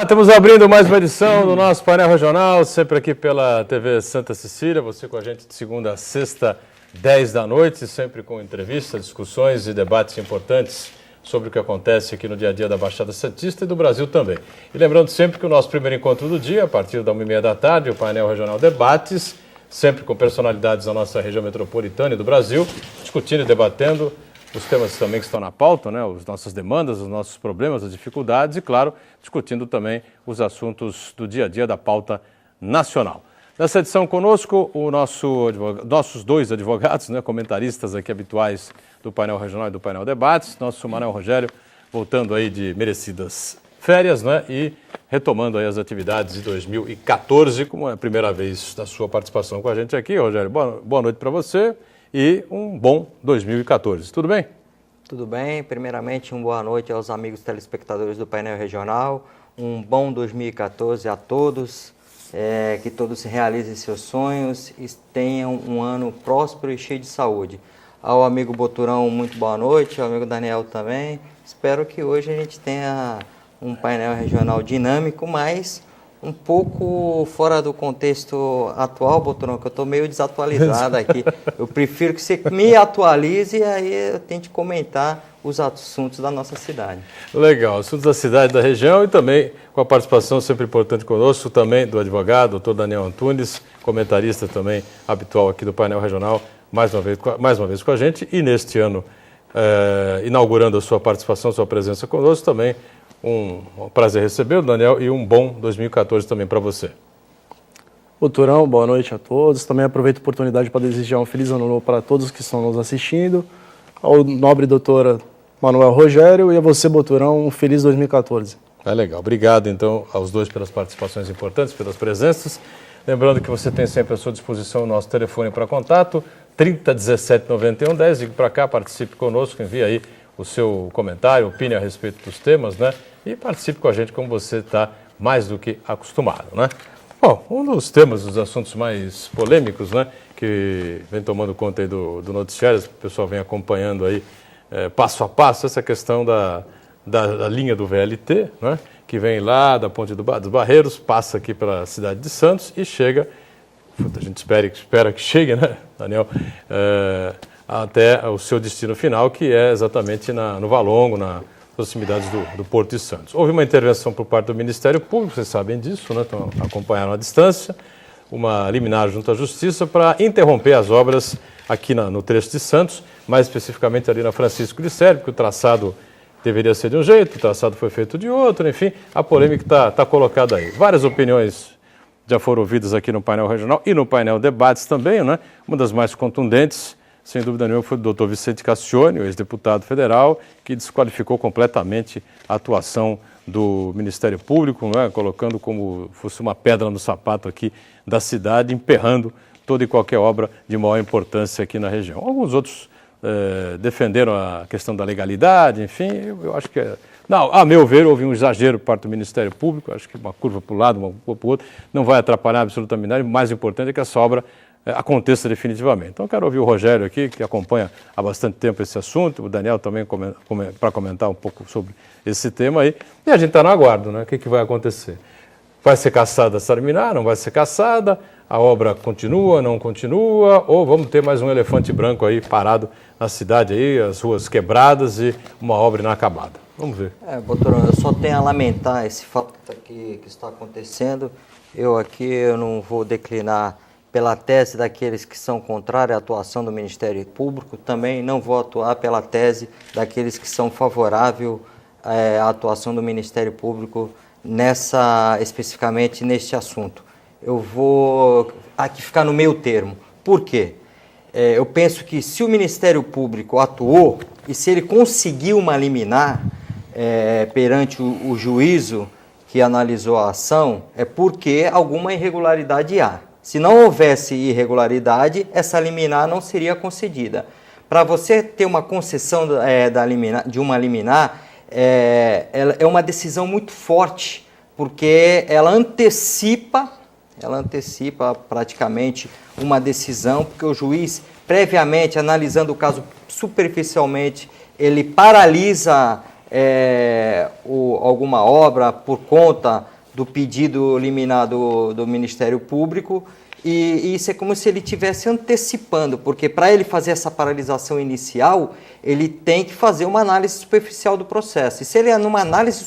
Estamos abrindo mais uma edição do nosso painel regional, sempre aqui pela TV Santa Cecília, você com a gente de segunda a sexta, 10 da noite, sempre com entrevistas, discussões e debates importantes sobre o que acontece aqui no dia a dia da Baixada Santista e do Brasil também. E lembrando sempre que o nosso primeiro encontro do dia, a partir da 1h30 da tarde, o painel regional Debates, sempre com personalidades da nossa região metropolitana e do Brasil, discutindo e debatendo os temas também que estão na pauta, né? As nossas demandas, os nossos problemas, as dificuldades e, claro, discutindo também os assuntos do dia a dia da pauta nacional. Nessa edição conosco, nossos dois advogados, né, comentaristas aqui habituais do painel regional e do painel Debates, nosso Manuel Rogério, voltando aí de merecidas férias, né, e retomando aí as atividades de 2014, como é a primeira vez da sua participação com a gente aqui. Rogério, boa noite para você. E um bom 2014. Tudo bem? Tudo bem. Primeiramente, uma boa noite aos amigos telespectadores do painel regional. Um bom 2014 a todos. Que todos realizem seus sonhos e tenham um ano próspero e cheio de saúde. Ao amigo Boturão, muito boa noite. Ao amigo Daniel também. Espero que hoje a gente tenha um painel regional dinâmico, mas um pouco fora do contexto atual, Boturão, que eu estou meio desatualizado aqui. Eu prefiro que você me atualize e aí eu tente comentar os assuntos da nossa cidade. Legal, assuntos da cidade, da região e também com a participação sempre importante conosco, também do advogado, doutor Daniel Antunes, comentarista também habitual aqui do painel regional, mais uma vez com a gente. E neste ano, inaugurando a sua participação, sua presença conosco também, um prazer receber o Daniel e um bom 2014 também para você. Boturão, boa noite a todos. Também aproveito a oportunidade para desejar um feliz ano novo para todos que estão nos assistindo. Ao nobre doutor Manuel Rogério e a você, Boturão, um feliz 2014. Legal. Obrigado, então, aos dois pelas participações importantes, pelas presenças. Lembrando que você tem sempre à sua disposição o nosso telefone para contato, 30 17 91 10. Ligue para cá, participe conosco, envie aí o seu comentário, opine a respeito dos temas, né? E participe com a gente como você está mais do que acostumado, né? Bom, um dos temas, dos assuntos mais polêmicos, né? Que vem tomando conta aí do noticiário, o pessoal vem acompanhando aí passo a passo essa questão da linha do VLT, né? Que vem lá da Ponte dos Barreiros, passa aqui pela cidade de Santos e chega, a gente espera que chegue, né, Daniel? Até o seu destino final, que é exatamente no Valongo, nas proximidades do Porto de Santos. Houve uma intervenção por parte do Ministério Público, vocês sabem disso, né? Então, acompanharam à distância, uma liminar junto à Justiça para interromper as obras aqui no trecho de Santos, mais especificamente ali na Francisco de Sérvio, porque o traçado deveria ser de um jeito, o traçado foi feito de outro, enfim, a polêmica está colocada aí. Várias opiniões já foram ouvidas aqui no painel regional e no painel Debates também, né? Uma das mais contundentes, sem dúvida nenhuma, foi o doutor Vicente Castione, o ex-deputado federal, que desqualificou completamente a atuação do Ministério Público, né, colocando como fosse uma pedra no sapato aqui da cidade, emperrando toda e qualquer obra de maior importância aqui na região. Alguns outros defenderam a questão da legalidade, enfim, eu acho que não, a meu ver, houve um exagero por parte do Ministério Público, acho que uma curva para um lado, uma curva para o outro, não vai atrapalhar absolutamente nada, o mais importante é que essa obra aconteça definitivamente. Então, quero ouvir o Rogério aqui, que acompanha há bastante tempo esse assunto, o Daniel também para comentar um pouco sobre esse tema aí. E a gente está no aguardo, né? O que vai acontecer? Vai ser cassada essa liminar, não vai ser cassada? A obra continua, não continua? Ou vamos ter mais um elefante branco aí parado na cidade aí, as ruas quebradas e uma obra inacabada? Vamos ver. Boturão, eu só tenho a lamentar esse fato que está acontecendo. Eu não vou declinar pela tese daqueles que são contrários à atuação do Ministério Público, também não vou atuar pela tese daqueles que são favoráveis à atuação do Ministério Público especificamente neste assunto. Eu vou aqui ficar no meio termo. Por quê? Eu penso que se o Ministério Público atuou e se ele conseguiu uma liminar perante o juízo que analisou a ação, é porque alguma irregularidade há. Se não houvesse irregularidade, essa liminar não seria concedida. Para você ter uma concessão de uma liminar, é uma decisão muito forte, porque ela antecipa praticamente uma decisão, porque o juiz, previamente, analisando o caso superficialmente, ele paralisa alguma obra por conta do pedido liminar do Ministério Público, e isso é como se ele estivesse antecipando, porque para ele fazer essa paralisação inicial, ele tem que fazer uma análise superficial do processo. E se ele, numa análise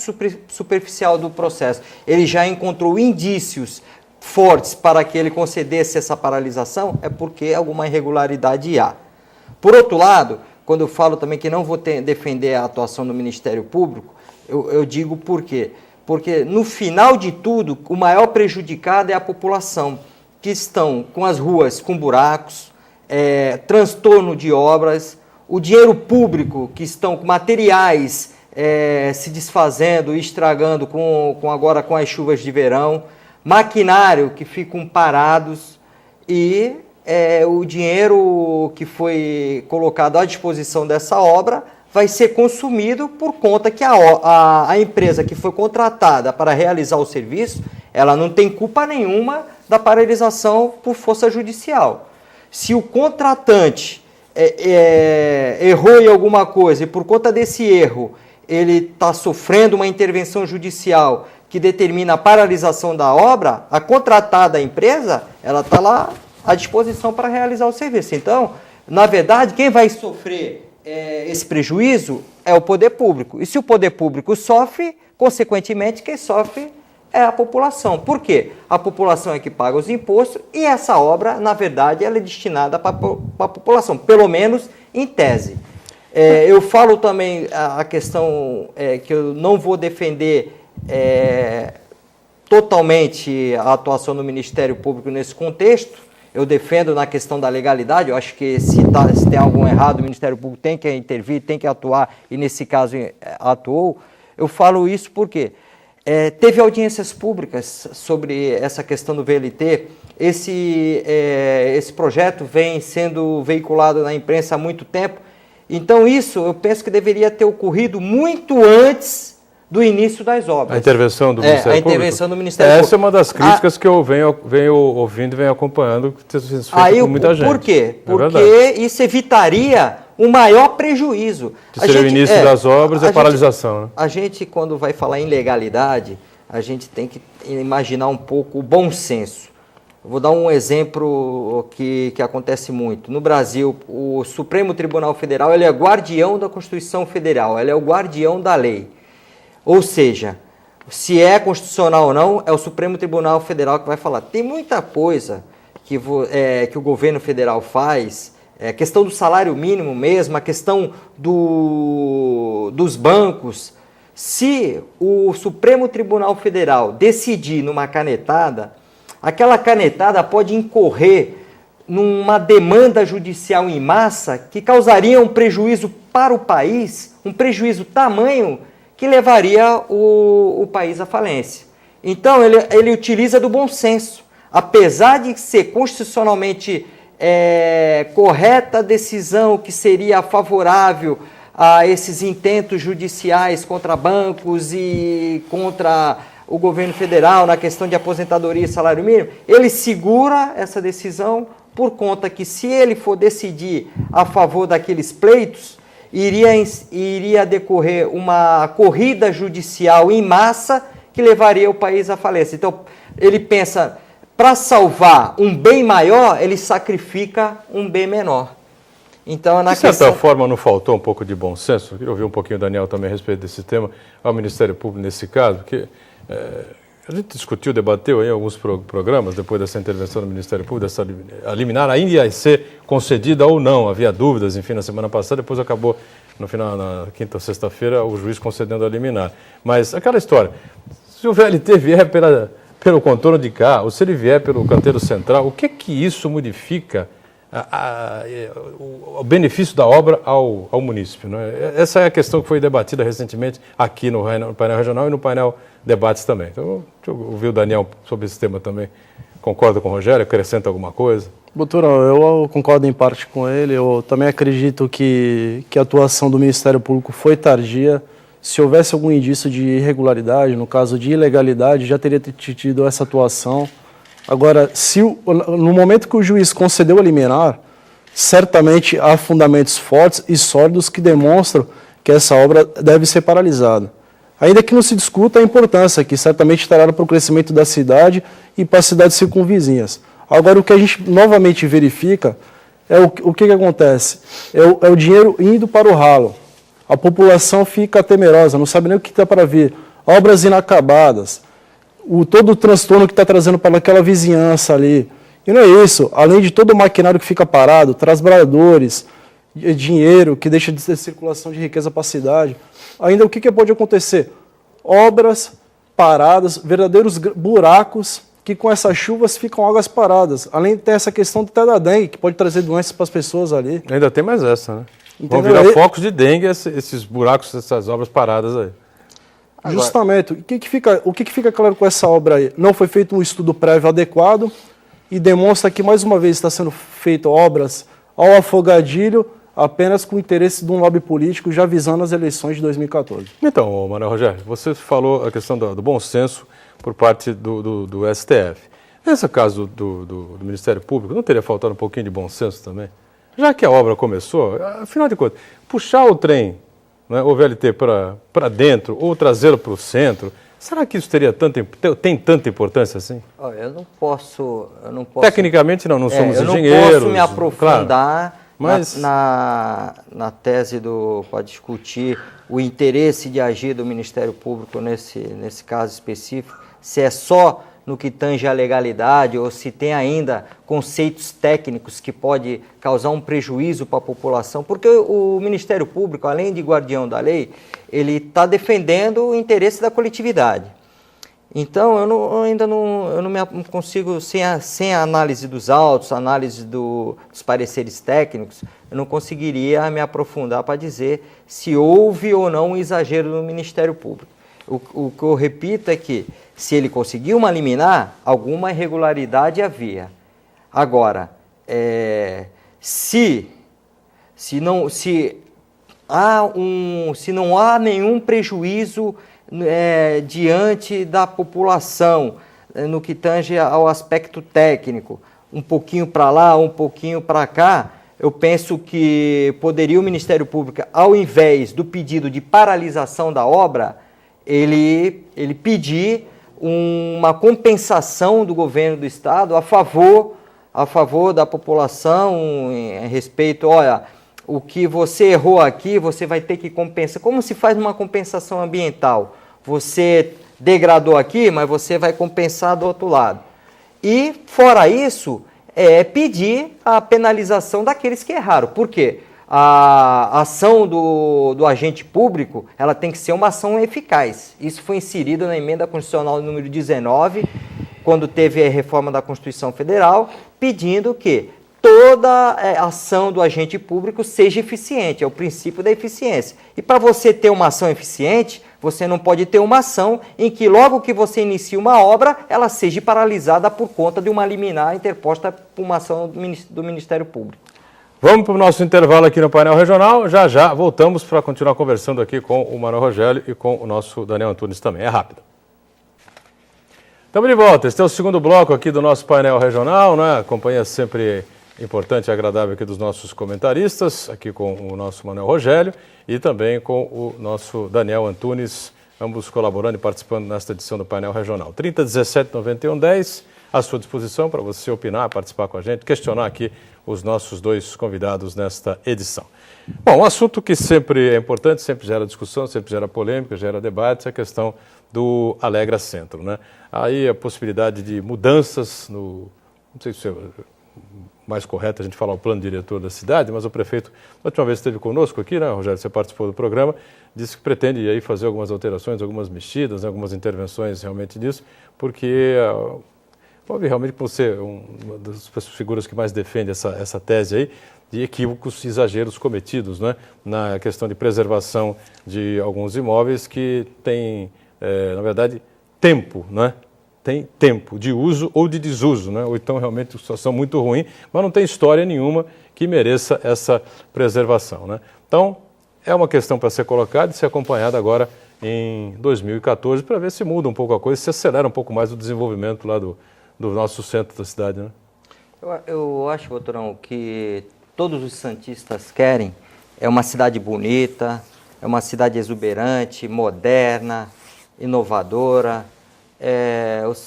superficial do processo, ele já encontrou indícios fortes para que ele concedesse essa paralisação, é porque alguma irregularidade há. Por outro lado, quando eu falo também que não vou defender a atuação do Ministério Público, eu digo por quê? Porque, no final de tudo, o maior prejudicado é a população, que estão com as ruas com buracos, transtorno de obras, o dinheiro público, que estão com materiais se desfazendo e estragando agora com as chuvas de verão, maquinário que ficam parados e o dinheiro que foi colocado à disposição dessa obra vai ser consumido por conta que a empresa que foi contratada para realizar o serviço, ela não tem culpa nenhuma da paralisação por força judicial. Se o contratante errou em alguma coisa e por conta desse erro ele está sofrendo uma intervenção judicial que determina a paralisação da obra, a contratada empresa, ela está lá à disposição para realizar o serviço. Então, na verdade, quem vai sofrer esse prejuízo é o poder público. E se o poder público sofre, consequentemente, quem sofre é a população. Por quê? A população é que paga os impostos e essa obra, na verdade, ela é destinada para a população, pelo menos em tese. Eu falo também a questão que eu não vou defender totalmente a atuação do Ministério Público nesse contexto. Eu defendo na questão da legalidade, eu acho que se tem algo errado, o Ministério Público tem que intervir, tem que atuar, e nesse caso atuou. Eu falo isso porque teve audiências públicas sobre essa questão do VLT, esse projeto vem sendo veiculado na imprensa há muito tempo, então isso eu penso que deveria ter ocorrido muito antes do início das obras. A intervenção do Ministério Público? A intervenção do Ministério Público. Essa é uma das críticas que eu venho ouvindo e venho acompanhando, que tem sido feita por muita gente. Por quê? Porque isso evitaria um maior prejuízo. Que seria o início das obras e a paralisação. Né? A gente, quando vai falar em legalidade, a gente tem que imaginar um pouco o bom senso. Eu vou dar um exemplo que acontece muito. No Brasil, o Supremo Tribunal Federal ele é guardião da Constituição Federal, ele é o guardião da lei. Ou seja, se é constitucional ou não, é o Supremo Tribunal Federal que vai falar. Tem muita coisa que o governo federal faz, a questão do salário mínimo mesmo, a questão dos bancos. Se o Supremo Tribunal Federal decidir numa canetada, aquela canetada pode incorrer numa demanda judicial em massa que causaria um prejuízo para o país, um prejuízo tamanho que levaria o país à falência. Então, ele utiliza do bom senso. Apesar de ser constitucionalmente correta a decisão que seria favorável a esses intentos judiciais contra bancos e contra o governo federal na questão de aposentadoria e salário mínimo, ele segura essa decisão por conta que, se ele for decidir a favor daqueles pleitos, iria decorrer uma corrida judicial em massa que levaria o país à falência. Então, ele pensa, para salvar um bem maior, ele sacrifica um bem menor. Então, de certa forma, não faltou um pouco de bom senso? Eu queria ouvir um pouquinho o Daniel também a respeito desse tema, ao Ministério Público nesse caso, porque a gente discutiu, debateu em alguns programas, depois dessa intervenção do Ministério Público, dessa liminar ainda ia ser concedida ou não, havia dúvidas, enfim, na semana passada, depois acabou, no final, na quinta ou sexta-feira, o juiz concedendo a liminar. Mas aquela história, se o VLT vier pelo contorno de cá, ou se ele vier pelo canteiro central, o que isso modifica o benefício da obra ao município? Né? Essa é a questão que foi debatida recentemente aqui no painel regional e no painel debates também. Então, deixa eu ouvir o Daniel sobre esse tema também. Concorda com o Rogério? Acrescenta alguma coisa? Doutor, eu concordo em parte com ele. Eu também acredito que a atuação do Ministério Público foi tardia. Se houvesse algum indício de irregularidade, no caso de ilegalidade, já teria tido essa atuação. Agora, no momento que o juiz concedeu a liminar, certamente há fundamentos fortes e sólidos que demonstram que essa obra deve ser paralisada. Ainda que não se discuta a importância, que certamente trará para o crescimento da cidade e para as cidades circunvizinhas. Agora, o que a gente novamente verifica é o que acontece? É o dinheiro indo para o ralo. A população fica temerosa, não sabe nem o que está para vir. Obras inacabadas, todo o transtorno que está trazendo para aquela vizinhança ali. E não é isso, além de todo o maquinário que fica parado, trabalhadores, dinheiro que deixa de ter circulação de riqueza para a cidade. Ainda o que pode acontecer? Obras paradas, verdadeiros buracos, que com essas chuvas ficam águas paradas. Além de ter essa questão da dengue, que pode trazer doenças para as pessoas ali. Ainda tem mais essa, né? Entendeu? Vão virar focos de dengue esses buracos, essas obras paradas aí. Agora, justamente, o que fica claro com essa obra aí? Não foi feito um estudo prévio adequado e demonstra que, mais uma vez, está sendo feito obras ao afogadilho, apenas com o interesse de um lobby político, já visando as eleições de 2014. Então, Manuel Rogério, você falou a questão do bom senso por parte do STF. Nesse caso do Ministério Público, não teria faltado um pouquinho de bom senso também? Já que a obra começou, afinal de contas, puxar o trem, né, o VLT para dentro ou trazê-lo para o centro, será que isso tem tanta importância assim? olha, eu não posso... Tecnicamente não somos eu não engenheiros. posso me aprofundar, claro, mas na tese para discutir o interesse de agir do Ministério Público nesse caso específico, se é só no que tange a legalidade ou se tem ainda conceitos técnicos que pode causar um prejuízo para a população, porque o Ministério Público, além de guardião da lei, ele está defendendo o interesse da coletividade. Então, eu ainda não me consigo, sem a análise dos autos, análise dos pareceres técnicos, eu não conseguiria me aprofundar para dizer se houve ou não um exagero no Ministério Público. O que eu repito é que, se ele conseguiu uma liminar, alguma irregularidade havia. Agora, se não há nenhum prejuízo diante da população, no que tange ao aspecto técnico, um pouquinho para lá, um pouquinho para cá, eu penso que poderia o Ministério Público, ao invés do pedido de paralisação da obra, ele pedir uma compensação do governo do Estado a favor da população, em respeito, olha, o que você errou aqui, você vai ter que compensar. Como se faz uma compensação ambiental? Você degradou aqui, mas você vai compensar do outro lado. E, fora isso, pedir a penalização daqueles que erraram. Por quê? A ação do agente público, ela tem que ser uma ação eficaz. Isso foi inserido na emenda constitucional número 19, quando teve a reforma da Constituição Federal, pedindo que toda ação do agente público seja eficiente, é o princípio da eficiência. E para você ter uma ação eficiente, você não pode ter uma ação em que logo que você inicia uma obra, ela seja paralisada por conta de uma liminar interposta por uma ação do Ministério Público. Vamos para o nosso intervalo aqui no painel regional. Já voltamos para continuar conversando aqui com o Manuel Rogério e com o nosso Daniel Antunes também. É rápido. Estamos de volta. Este é o segundo bloco aqui do nosso painel regional, né? Companhia sempre importante e agradável aqui dos nossos comentaristas, aqui com o nosso Manuel Rogério e também com o nosso Daniel Antunes, ambos colaborando e participando nesta edição do painel regional. 3017-9110, à sua disposição para você opinar, participar com a gente, questionar aqui os nossos dois convidados nesta edição. Bom, um assunto que sempre é importante, sempre gera discussão, sempre gera polêmica, gera debate, é a questão do Alegra Centro, né? Aí a possibilidade de mudanças no... Não sei se é mais correto a gente falar o plano diretor da cidade, mas o prefeito, a última vez esteve conosco aqui, né, Rogério, você participou do programa, disse que pretende aí fazer algumas alterações, algumas mexidas, né, algumas intervenções realmente nisso, porque... Pode realmente por ser uma das figuras que mais defende essa tese aí, de equívocos e exageros cometidos, né, na questão de preservação de alguns imóveis que têm, na verdade, tempo, né? Tem tempo de uso ou de desuso, né? Ou então realmente uma situação muito ruim, mas não tem história nenhuma que mereça essa preservação, né? Então, é uma questão para ser colocada e ser acompanhada agora em 2014 para ver se muda um pouco a coisa, se acelera um pouco mais o desenvolvimento lá do nosso centro da cidade, né? Eu acho, doutorão, que todos os santistas querem é uma cidade bonita, é uma cidade exuberante, moderna, inovadora.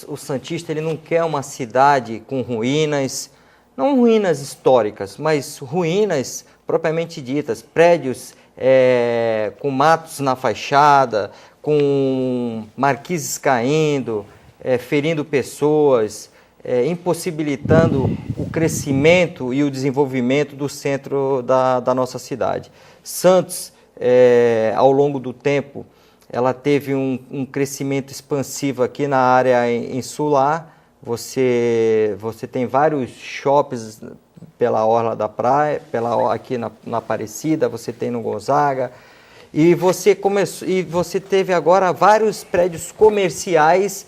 O santista ele não quer uma cidade com ruínas, não ruínas históricas, mas ruínas propriamente ditas, prédios com matos na fachada, com marquises caindo, ferindo pessoas, impossibilitando o crescimento e o desenvolvimento do centro da nossa cidade. Santos, ao longo do tempo, ela teve um crescimento expansivo aqui na área insular. Você tem vários shoppings pela orla da praia, aqui na Aparecida, você tem no Gonzaga, e você teve agora vários prédios comerciais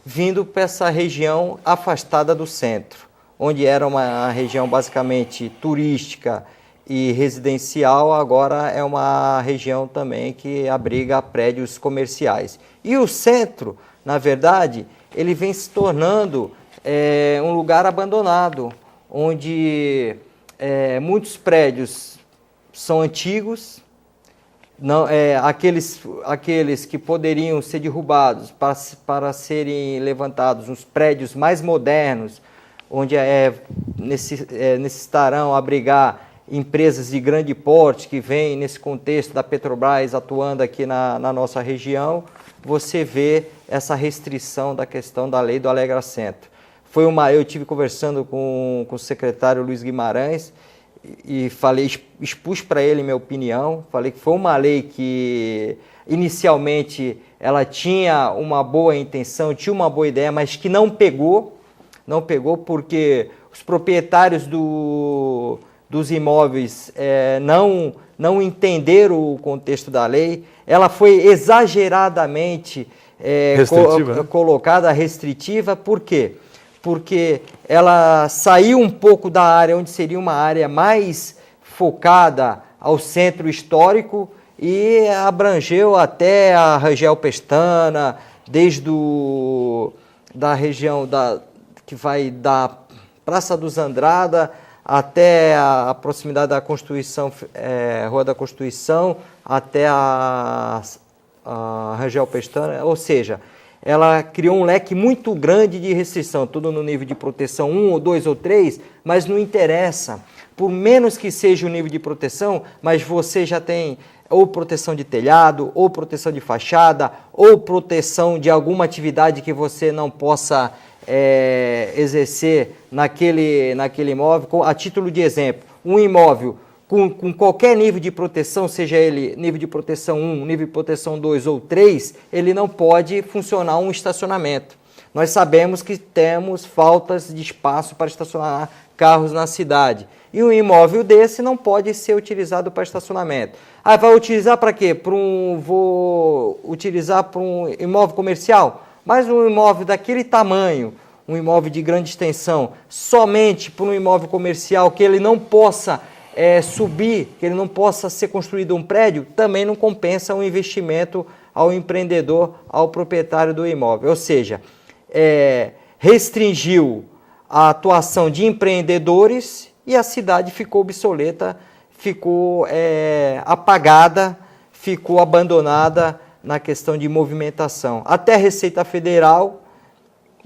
vindo para essa região afastada do centro, onde era uma região basicamente turística e residencial, agora é uma região também que abriga prédios comerciais. E o centro, na verdade, ele vem se tornando um lugar abandonado, onde muitos prédios são antigos, aqueles que poderiam ser derrubados para serem levantados uns prédios mais modernos, onde necessitarão abrigar empresas de grande porte que vêm nesse contexto da Petrobras atuando aqui na nossa região. Você vê essa restrição da questão da lei do Alegra Centro. Eu tive conversando com o secretário Luiz Guimarães e expus para ele minha opinião. Falei que foi uma lei que inicialmente ela tinha uma boa intenção, tinha uma boa ideia, mas que não pegou porque os proprietários dos imóveis não entenderam o contexto da lei. Ela foi exageradamente colocada restritiva. Por quê? Porque ela saiu um pouco da área onde seria uma área mais focada ao centro histórico e abrangeu até a Rangel Pestana, desde da região que vai da Praça dos Andrada até a proximidade da Constituição, Rua da Constituição, até a Rangel Pestana, ou seja, ela criou um leque muito grande de restrição, tudo no nível de proteção 1, ou 2 ou 3, mas não interessa, por menos que seja o nível de proteção, mas você já tem ou proteção de telhado, ou proteção de fachada, ou proteção de alguma atividade que você não possa exercer naquele imóvel. A título de exemplo, um imóvel com qualquer nível de proteção, seja ele nível de proteção 1, nível de proteção 2 ou 3, ele não pode funcionar um estacionamento. Nós sabemos que temos faltas de espaço para estacionar carros na cidade. E um imóvel desse não pode ser utilizado para estacionamento. Vai utilizar para quê? Vou utilizar para um imóvel comercial? Mas um imóvel daquele tamanho, um imóvel de grande extensão, somente para um imóvel comercial que ele não possa subir, que ele não possa ser construído um prédio, também não compensa o investimento ao empreendedor, ao proprietário do imóvel. Ou seja, restringiu a atuação de empreendedores e a cidade ficou obsoleta, ficou apagada, ficou abandonada na questão de movimentação. Até a Receita Federal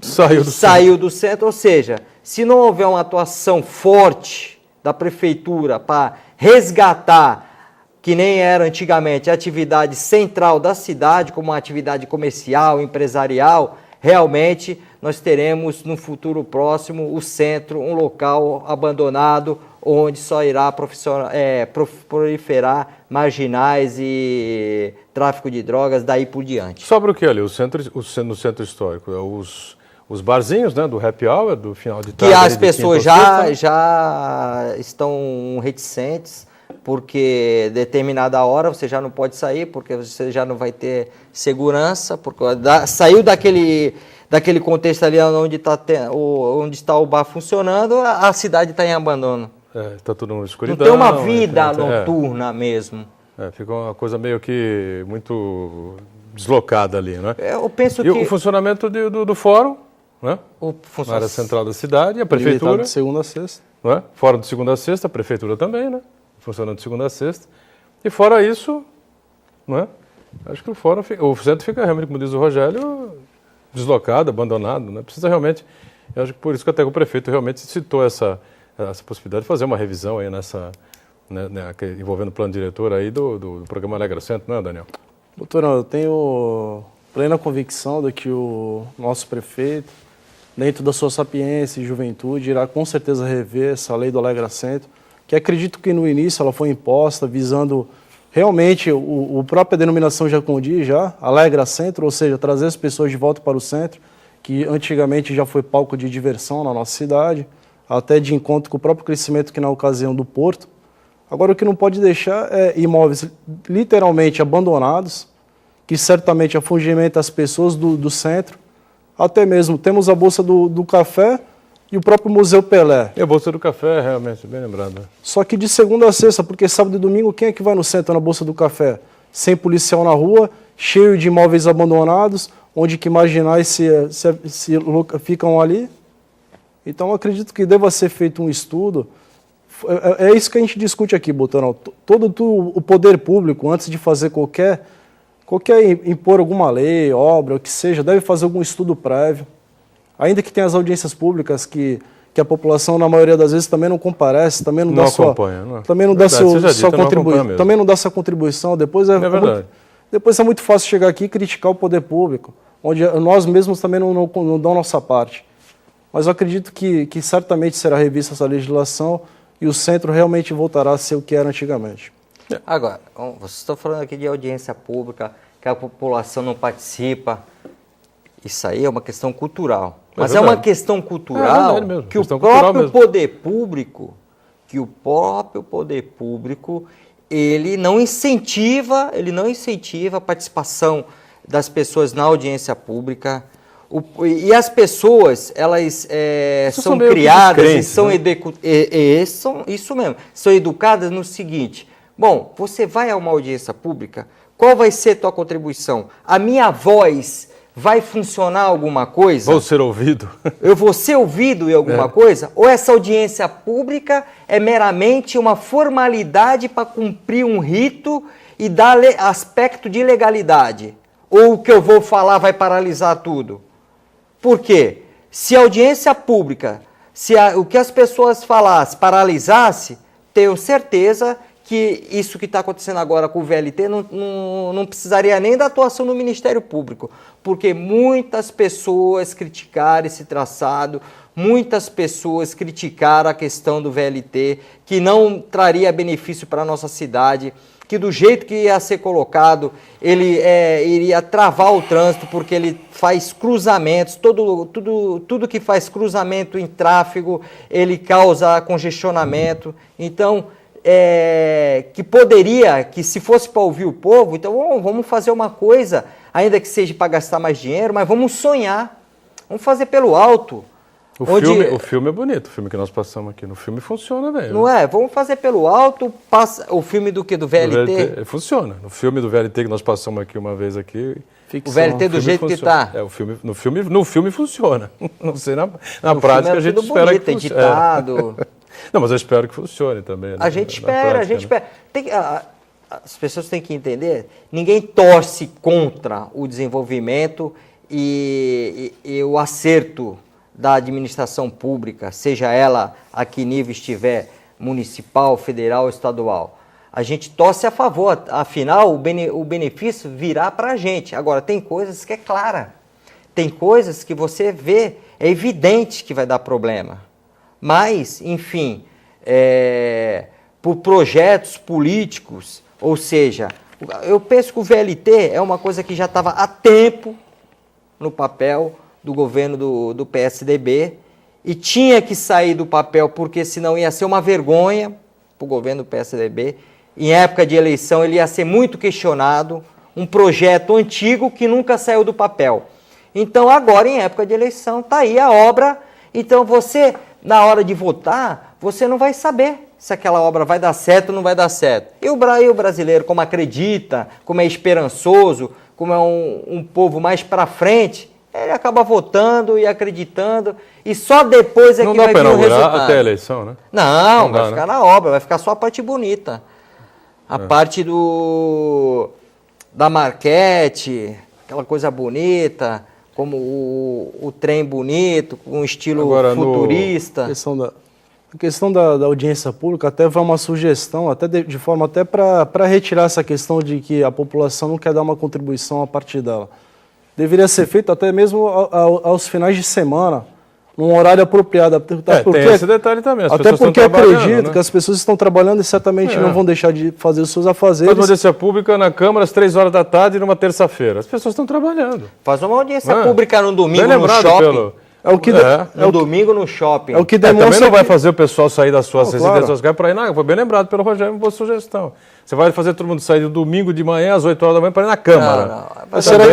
saiu do centro, ou seja, se não houver uma atuação forte da prefeitura para resgatar, que nem era antigamente, a atividade central da cidade, como uma atividade comercial, empresarial, realmente nós teremos no futuro próximo o centro, um local abandonado, onde só irá proliferar marginais e tráfico de drogas daí por diante. Sobra o que ali? No centro histórico? Os barzinhos, né, do happy hour, do final de tarde. Que as pessoas já estão reticentes, porque determinada hora você já não pode sair, porque você já não vai ter segurança, porque saiu daquele contexto ali onde está o bar funcionando, a cidade está em abandono. Está tudo na escuridão. Não tem uma vida noturna mesmo. Fica uma coisa meio que muito deslocada ali, né? Eu penso que o funcionamento do fórum, né? Na área central da cidade, a prefeitura. De segunda a sexta. Né? Fórum de segunda a sexta, a prefeitura também, né? Funcionando de segunda a sexta. E fora isso, não é? Acho que o centro fica realmente, como diz o Rogério, deslocado, abandonado, né? Precisa realmente, eu acho que por isso que até o prefeito realmente citou essa possibilidade de fazer uma revisão aí envolvendo o plano diretor aí do programa Alegra Centro, não é, Daniel? Doutor, eu tenho plena convicção de que o nosso prefeito, dentro da sua sapiência e juventude, irá com certeza rever essa lei do Alegra Centro, que acredito que no início ela foi imposta visando realmente, a própria denominação já condiz, Alegra Centro, ou seja, trazer as pessoas de volta para o centro, que antigamente já foi palco de diversão na nossa cidade, até de encontro com o próprio crescimento que na ocasião do Porto. Agora, o que não pode deixar é imóveis literalmente abandonados, que certamente afugimenta as pessoas do centro. Até mesmo temos a Bolsa do Café e o próprio Museu Pelé. E a Bolsa do Café, realmente, bem lembrado. Só que de segunda a sexta, porque sábado e domingo, quem é que vai no centro na Bolsa do Café? Sem policial na rua, cheio de imóveis abandonados, onde que marginais se ficam ali. Então, acredito que deva ser feito um estudo. É isso que a gente discute aqui, Botanão. Todo o poder público, antes de fazer qualquer impor alguma lei, obra, o que seja, deve fazer algum estudo prévio. Ainda que tenha as audiências públicas que a população, na maioria das vezes, também não comparece, também não dá sua contribuição, também não dá sua contribuição. Depois é muito fácil chegar aqui e criticar o poder público, onde nós mesmos também não damos nossa parte. Mas eu acredito que certamente será revista essa legislação e o centro realmente voltará a ser o que era antigamente. Agora, vocês estão falando aqui de audiência pública, que a população não participa. Isso aí é uma questão cultural. Mas é uma questão cultural que o próprio poder público, ele não incentiva a participação das pessoas na audiência pública. E as pessoas, elas são criadas e são, isso mesmo, são educadas no seguinte: bom, você vai a uma audiência pública, qual vai ser a tua contribuição? A minha voz vai funcionar alguma coisa? Vou ser ouvido? Eu vou ser ouvido em alguma coisa? Ou essa audiência pública é meramente uma formalidade para cumprir um rito e dar aspecto de legalidade? Ou o que eu vou falar vai paralisar tudo? Por quê? Se a audiência pública, o que as pessoas falassem paralisasse, tenho certeza que isso que está acontecendo agora com o VLT não precisaria nem da atuação do Ministério Público, porque muitas pessoas criticaram esse traçado, muitas pessoas criticaram a questão do VLT, que não traria benefício para a nossa cidade, que do jeito que ia ser colocado, ele iria travar o trânsito, porque ele faz cruzamentos, tudo que faz cruzamento em tráfego, ele causa congestionamento. Então, que se fosse para ouvir o povo, então vamos fazer uma coisa, ainda que seja para gastar mais dinheiro, mas vamos sonhar, vamos fazer pelo alto. O filme é bonito, o filme que nós passamos aqui. No filme funciona, velho. Não é? Vamos fazer pelo alto, o filme do que? Do VLT? Funciona. No filme do VLT que nós passamos aqui uma vez aqui. Ficção. O VLT do jeito funciona. Que está. No filme funciona. Não sei, na prática a gente espera bonito, que funcione. Editado. Não, mas eu espero que funcione também. A gente espera. As pessoas têm que entender, ninguém torce contra o desenvolvimento e o acerto da administração pública, seja ela a que nível estiver, municipal, federal ou estadual. A gente torce a favor, afinal o benefício virá para a gente. Agora, tem coisas que é clara, tem coisas que você vê, é evidente que vai dar problema. Mas, enfim, por projetos políticos, ou seja, eu penso que o VLT é uma coisa que já estava há tempo no papel do governo do PSDB e tinha que sair do papel porque senão ia ser uma vergonha para o governo do PSDB. Em época de eleição ele ia ser muito questionado, um projeto antigo que nunca saiu do papel. Então agora em época de eleição está aí a obra, então você, na hora de votar, você não vai saber se aquela obra vai dar certo ou não vai dar certo. E o brasileiro, como acredita, como é esperançoso, como é um povo mais para frente, ele acaba votando e acreditando, e só depois é que vai vir o resultado. Até a eleição, né? Não vai ficar na obra, vai ficar só a parte bonita. A parte da maquete, aquela coisa bonita, como o trem bonito, com um estilo futurista. A questão da audiência pública até vai uma sugestão, até de forma até para retirar essa questão de que a população não quer dar uma contribuição a partir dela. Deveria ser feito até mesmo aos finais de semana, num horário apropriado. Tem esse detalhe também. Até porque acredito que as pessoas estão trabalhando e certamente não vão deixar de fazer os seus afazeres. Faz uma audiência pública na Câmara às 3 horas da tarde numa terça-feira. As pessoas estão trabalhando. Faz uma audiência pública no domingo no shopping. No domingo no shopping. É o que demonstra também não vai fazer o pessoal sair das suas residências para ir na... Foi bem lembrado pelo Rogério, uma boa sugestão. Você vai fazer todo mundo sair do domingo de manhã às 8 horas da manhã para ir na Câmara. Mas será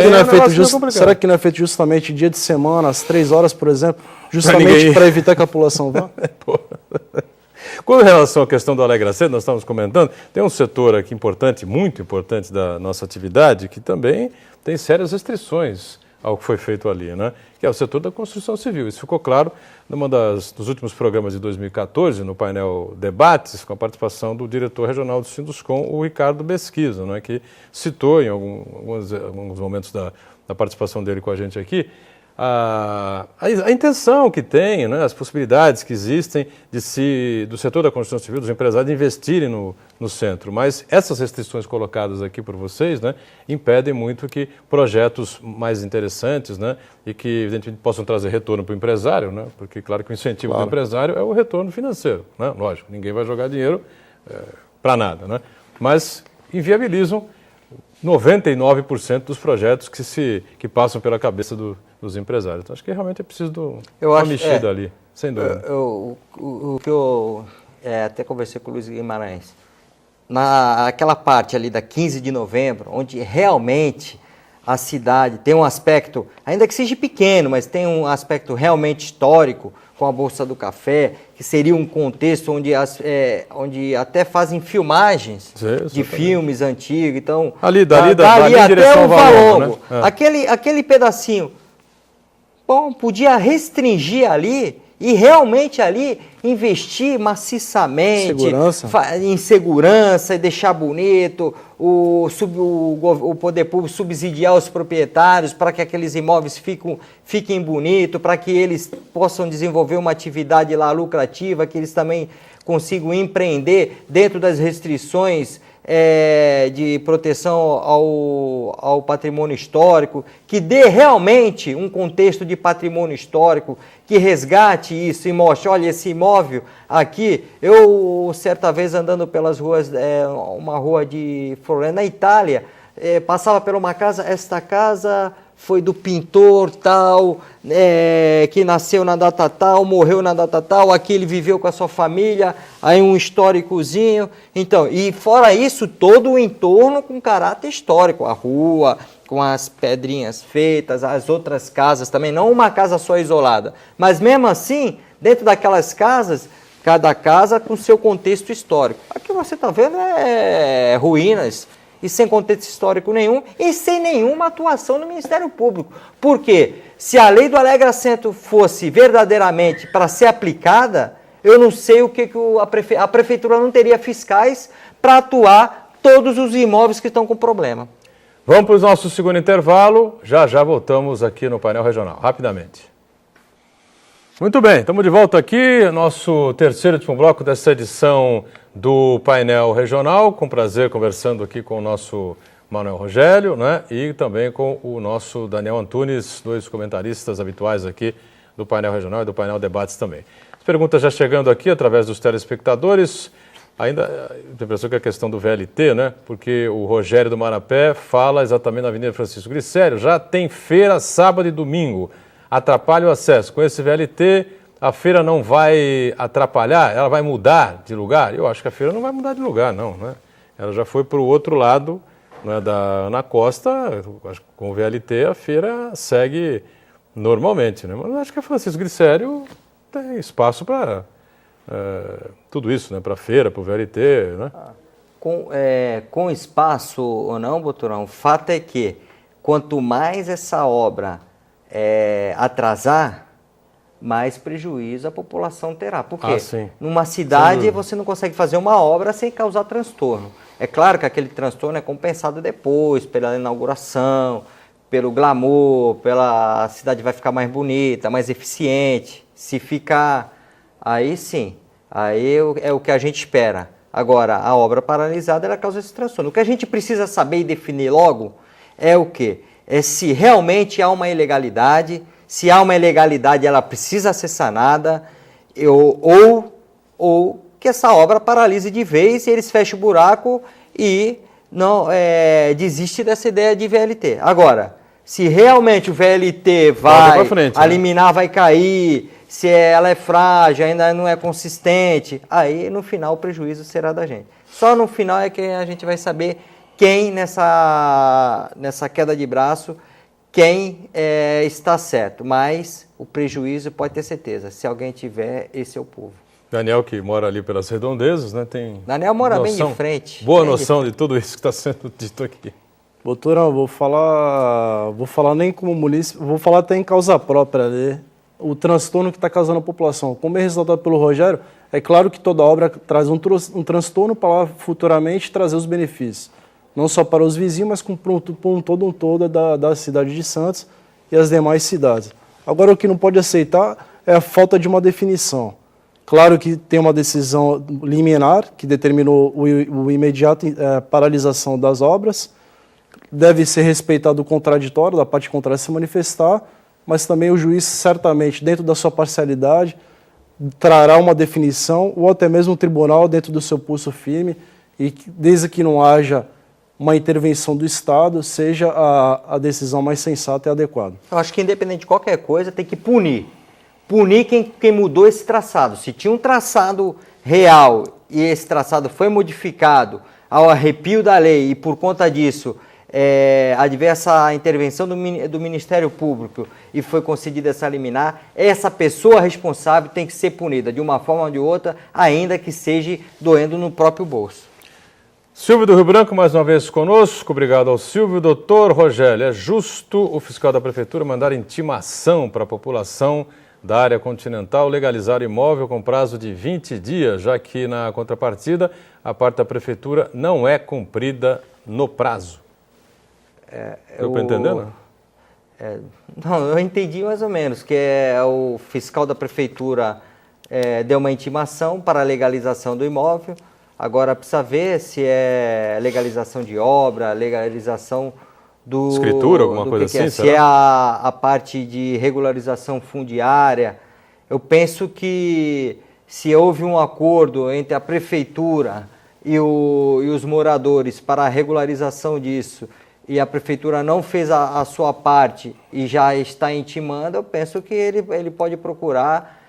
que não é feito justamente dia de semana, às 3 horas, por exemplo, justamente para evitar que a população vá? Com relação à questão do Alegra Cedo, nós estávamos comentando, tem um setor aqui importante, muito importante da nossa atividade, que também tem sérias restrições ao que foi feito ali, né? Que é o setor da construção civil. Isso ficou claro dos últimos programas de 2014, no painel Debates, com a participação do diretor regional do Sinduscom, o Ricardo Besquiza, né? Que citou em alguns momentos da participação dele com a gente aqui, a intenção que tem, né, as possibilidades que existem do setor da construção civil, dos empresários, de investirem no centro. Mas essas restrições colocadas aqui por vocês, né, impedem muito que projetos mais interessantes, né, e que, evidentemente, possam trazer retorno para o empresário, né, porque, claro, que o incentivo do empresário é o retorno financeiro. Né, lógico, ninguém vai jogar dinheiro para nada, né, mas inviabilizam 99% dos projetos que passam pela cabeça dos empresários. Então, acho que realmente é preciso de uma mexida ali, sem dúvida. O que eu até conversei com o Luiz Guimarães, naquela parte ali da 15 de novembro, onde realmente a cidade tem um aspecto, ainda que seja pequeno, mas tem um aspecto realmente histórico, com a Bolsa do Café, que seria um contexto onde até fazem filmagens de filmes antigos. Então, ali até um Valongo, né? Aquele pedacinho. Bom, podia restringir ali e realmente ali investir maciçamente em segurança e deixar bonito, o poder público subsidiar os proprietários para que aqueles imóveis fiquem bonitos, para que eles possam desenvolver uma atividade lá lucrativa, que eles também consigam empreender dentro das restrições de proteção ao patrimônio histórico, que dê realmente um contexto de patrimônio histórico, que resgate isso e mostre, olha, esse imóvel aqui, eu certa vez andando pelas ruas, uma rua de Floresta, na Itália, passava por uma casa, esta casa foi do pintor tal, que nasceu na data tal, morreu na data tal, aqui ele viveu com a sua família, aí um históricozinho. Então, e fora isso, todo o entorno com caráter histórico, a rua, com as pedrinhas feitas, as outras casas também, não uma casa só isolada, mas mesmo assim, dentro daquelas casas, cada casa com seu contexto histórico. Aqui você está vendo ruínas, e sem contexto histórico nenhum, e sem nenhuma atuação do Ministério Público. Porque se a lei do Alegra Centro fosse verdadeiramente para ser aplicada, eu não sei o que a Prefeitura não teria fiscais para atuar todos os imóveis que estão com problema. Vamos para o nosso segundo intervalo, já voltamos aqui no Painel Regional, rapidamente. Muito bem, estamos de volta aqui, nosso terceiro e último bloco dessa edição do Painel Regional, com prazer conversando aqui com o nosso Manuel Rogério, né, e também com o nosso Daniel Antunes, dois comentaristas habituais aqui do Painel Regional e do Painel Debates também. As perguntas já chegando aqui através dos telespectadores, ainda tenho a impressão que é a questão do VLT, né, porque o Rogério do Marapé fala exatamente na Avenida Francisco Glicério, já tem feira sábado e domingo, atrapalha o acesso. Com esse VLT, a feira não vai atrapalhar? Ela vai mudar de lugar? Eu acho que a feira não vai mudar de lugar, não, né? Ela já foi para o outro lado, né, da Ana Costa, acho que com o VLT a feira segue normalmente, né? Mas eu acho que a Francisco Glicério tem espaço para tudo isso, né? Para a feira, para o VLT, né? Com espaço ou não, Boturão, o fato é que quanto mais essa obra atrasar, mais prejuízo a população terá. Por quê? Ah, sim. Numa cidade você não consegue fazer uma obra sem causar transtorno. É claro que aquele transtorno é compensado depois, pela inauguração, pelo glamour, a cidade vai ficar mais bonita, mais eficiente. Se ficar, aí sim, aí é o que a gente espera. Agora, a obra paralisada, ela causa esse transtorno. O que a gente precisa saber e definir logo é o quê? É se realmente há uma ilegalidade, se há uma ilegalidade, ela precisa ser sanada, ou que essa obra paralise de vez e eles fechem o buraco e não desiste dessa ideia de VLT. Agora, se realmente o VLT vai, a liminar vai cair, se ela é frágil, ainda não é consistente, aí no final o prejuízo será da gente. Só no final é que a gente vai saber quem nessa queda de braço, quem está certo. Mas o prejuízo pode ter certeza, se alguém tiver, esse é o povo. Daniel, que mora ali pelas redondezas, né? Daniel mora bem de frente. Boa noção de tudo isso que está sendo dito aqui. Doutora, vou falar nem como munícipe, vou falar até em causa própria, né? O transtorno que está causando a população. Como é ressaltado pelo Rogério, é claro que toda obra traz um transtorno para futuramente trazer os benefícios. Não só para os vizinhos, mas para um todo da cidade de Santos e as demais cidades. Agora, o que não pode aceitar é a falta de uma definição. Claro que tem uma decisão liminar que determinou o imediato paralisação das obras. Deve ser respeitado o contraditório, da parte contrária se manifestar, mas também o juiz, certamente, dentro da sua parcialidade, trará uma definição, ou até mesmo o tribunal, dentro do seu pulso firme, e desde que não haja uma intervenção do Estado, seja a decisão mais sensata e adequada. Eu acho que, independente de qualquer coisa, tem que punir. Punir quem mudou esse traçado. Se tinha um traçado real e esse traçado foi modificado ao arrepio da lei e, por conta disso, adversa intervenção do Ministério Público e foi concedida essa liminar, essa pessoa responsável tem que ser punida de uma forma ou de outra, ainda que seja doendo no próprio bolso. Silvio do Rio Branco, mais uma vez conosco. Obrigado ao Silvio. Doutor Rogério, é justo o fiscal da Prefeitura mandar intimação para a população da área continental legalizar imóvel com prazo de 20 dias, já que na contrapartida a parte da Prefeitura não é cumprida no prazo? Deu para entender, não? Não, eu entendi mais ou menos, que o fiscal da prefeitura deu uma intimação para a legalização do imóvel, agora precisa ver se é legalização de obra, legalização do... Escritura, alguma coisa assim? Se é a parte de regularização fundiária. Eu penso que se houve um acordo entre a prefeitura e os moradores para a regularização disso, e a prefeitura não fez a sua parte e já está intimando, eu penso que ele pode procurar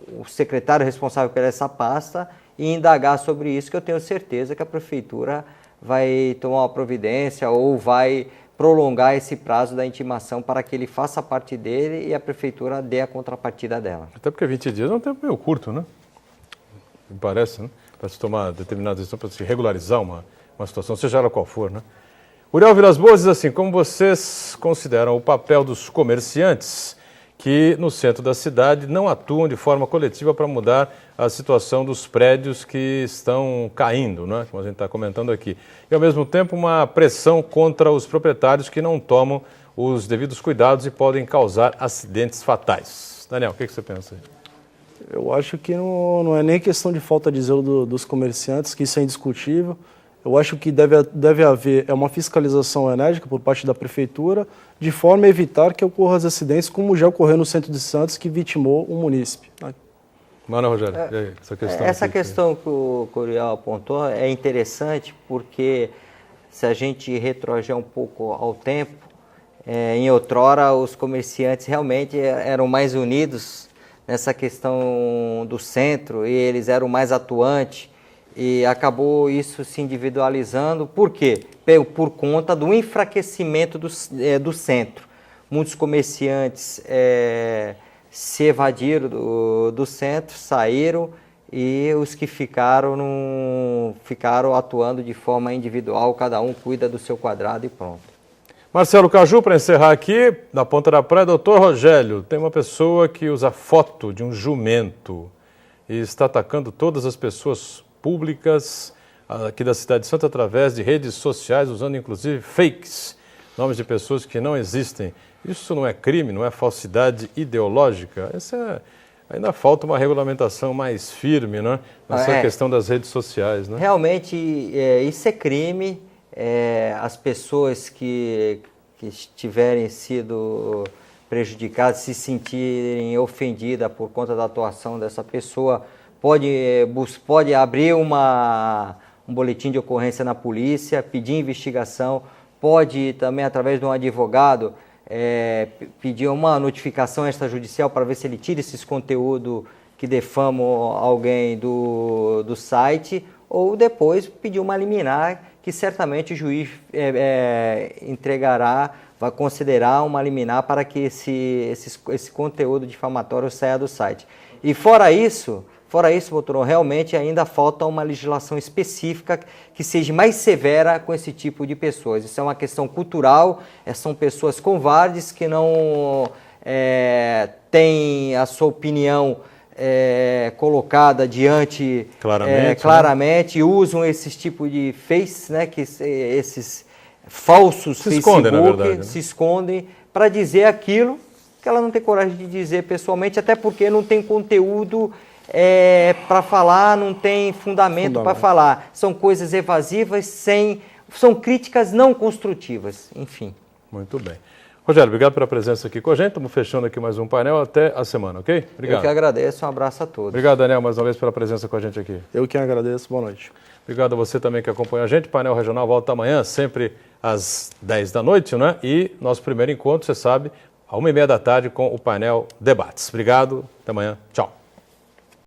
o secretário responsável por essa pasta e indagar sobre isso, que eu tenho certeza que a prefeitura vai tomar uma providência ou vai prolongar esse prazo da intimação para que ele faça parte dele e a prefeitura dê a contrapartida dela. Até porque 20 dias é um tempo meio curto, né? Me parece, né? Para se tomar determinada decisão, para se regularizar uma situação, seja ela qual for, né? Uriel Vilas Boas diz assim: como vocês consideram o papel dos comerciantes que no centro da cidade não atuam de forma coletiva para mudar a situação dos prédios que estão caindo, né? Como a gente está comentando aqui. E ao mesmo tempo uma pressão contra os proprietários que não tomam os devidos cuidados e podem causar acidentes fatais. Daniel, o que você pensa aí? Eu acho que não é nem questão de falta de zelo dos comerciantes, que isso é indiscutível. Eu acho que deve haver uma fiscalização enérgica por parte da prefeitura, de forma a evitar que ocorram acidentes, como já ocorreu no centro de Santos, que vitimou um munícipe. Mano, Rogério, essa questão que o Uriel apontou é interessante, porque se a gente retroagir um pouco ao tempo, em outrora os comerciantes realmente eram mais unidos nessa questão do centro e eles eram mais atuantes. E acabou isso se individualizando. Por quê? Por conta do enfraquecimento do centro. Muitos comerciantes se evadiram do centro, saíram, e os que ficaram atuando de forma individual, cada um cuida do seu quadrado e pronto. Marcelo Caju, para encerrar aqui, na ponta da praia, doutor Rogério, tem uma pessoa que usa foto de um jumento e está atacando todas as pessoas públicas aqui da cidade de Santos através de redes sociais, usando inclusive fakes, nomes de pessoas que não existem. Isso não é crime, não é falsidade ideológica? Ainda falta uma regulamentação mais firme, né, nessa questão das redes sociais. Né? Realmente, isso é crime. As pessoas que tiverem sido prejudicadas, se sentirem ofendidas por conta da atuação dessa pessoa, pode abrir um boletim de ocorrência na polícia, pedir investigação, pode também, através de um advogado, pedir uma notificação extrajudicial para ver se ele tira esses conteúdos que defamam alguém do site, ou depois pedir uma liminar, que certamente o juiz vai considerar uma liminar para que esse conteúdo difamatório saia do site. E fora isso, doutor, realmente ainda falta uma legislação específica que seja mais severa com esse tipo de pessoas. Isso é uma questão cultural, são pessoas covardes que não têm a sua opinião colocada diante claramente, usam esses tipos de face, né, esses falsos se escondem, na verdade, né? Se escondem para dizer aquilo que ela não tem coragem de dizer pessoalmente, até porque não tem conteúdo para falar, não tem fundamento para falar. São coisas evasivas, são críticas não construtivas, enfim. Muito bem. Rogério, obrigado pela presença aqui com a gente. Estamos fechando aqui mais um painel. Até a semana, ok? Obrigado. Eu que agradeço. Um abraço a todos. Obrigado, Daniel, mais uma vez pela presença com a gente aqui. Eu que agradeço. Boa noite. Obrigado a você também que acompanha a gente. O Painel Regional volta amanhã, sempre às 10 da noite, né? E nosso primeiro encontro, você sabe, às 1h30 da tarde com o Painel Debates. Obrigado. Até amanhã. Tchau.